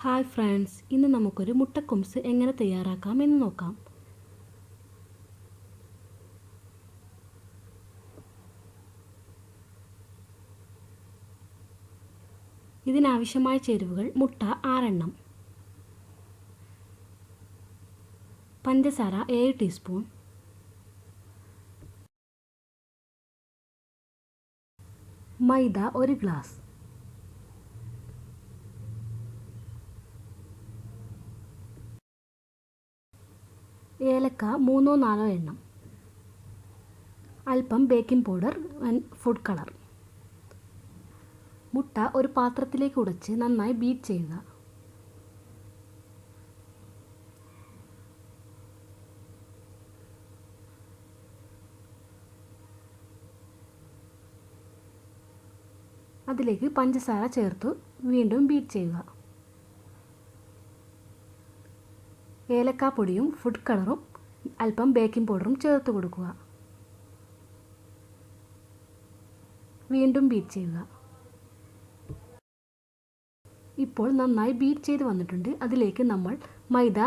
Hi friends, ഇന്ന് നമുക്കൊരു മുട്ടക്കൊംസ് എങ്ങനെ തയ്യാറാക്കാം എന്ന് നോക്കാം. ഇതിനാവശ്യമായ ചേരുവകൾ: മുട്ട 6 എണ്ണം, പഞ്ചസാര 7 ടീസ്പൂൺ, മൈദ 1 ഗ്ലാസ്, ഏലക്ക 3-4 എണ്ണം, അല്പം baking powder and food colour. മുട്ട ഒരു പാത്രത്തിലേക്ക് ഉടച്ച് നന്നായി ബീറ്റ് ചെയ്യുക. അതിലേക്ക് പഞ്ചസാര ചേർത്ത് വീണ്ടും ബീറ്റ് ചെയ്യുക. ഏലക്കാപ്പൊടിയും ഫുഡ് കളറും അല്പം ബേക്കിംഗ് പൗഡറും ചേർത്ത് കൊടുക്കുക. വീണ്ടും ബീറ്റ് ചെയ്യുക. ഇപ്പോൾ നന്നായി ബീറ്റ് ചെയ്ത് വന്നിട്ടുണ്ട്. അതിലേക്ക് നമ്മൾ മൈദ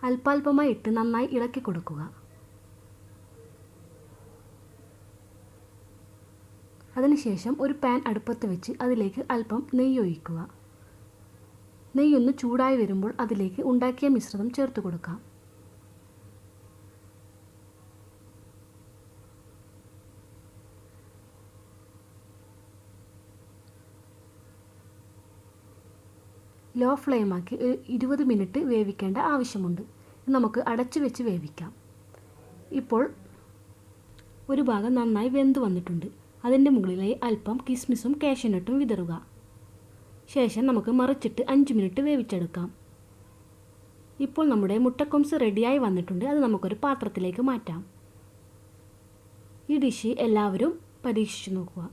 അല്പാൽപമായി ഇട്ട് നന്നായി ഇളക്കി കൊടുക്കുക. അതിനുശേഷം ഒരു പാൻ അടുപ്പത്ത് വെച്ച് അതിലേക്ക് അല്പം നെയ്യ് ഒഴിക്കുക. നെയ്യൊന്ന് ചൂടായി വരുമ്പോൾ അതിലേക്ക് ഉണ്ടാക്കിയ മിശ്രിതം ചേർത്ത് കൊടുക്കാം. ലോ ഫ്ലെയിമാക്കി 20 മിനിറ്റ് വേവിക്കേണ്ട ആവശ്യമുണ്ട്. നമുക്ക് അടച്ചു വെച്ച് വേവിക്കാം. ഇപ്പോൾ ഒരു ഭാഗം നന്നായി വെന്ത് വന്നിട്ടുണ്ട്. അതിൻ്റെ മുകളിലായി അല്പം കിസ്മിസും കാഷ്യൂനട്ടും വിതറുക. ശേഷം നമുക്ക് മറിച്ചിട്ട് 5 മിനിറ്റ് വേവിച്ചെടുക്കാം. ഇപ്പോൾ നമ്മുടെ മുട്ടക്കൊംസ് റെഡിയായി വന്നിട്ടുണ്ട്. അത് നമുക്കൊരു പാത്രത്തിലേക്ക് മാറ്റാം. ഈ ഡിഷ് എല്ലാവരും പരീക്ഷിച്ചു നോക്കുക.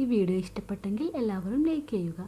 ഈ വീഡിയോ ഇഷ്ടപ്പെട്ടെങ്കിൽ എല്ലാവരും ലൈക്ക് ചെയ്യുക.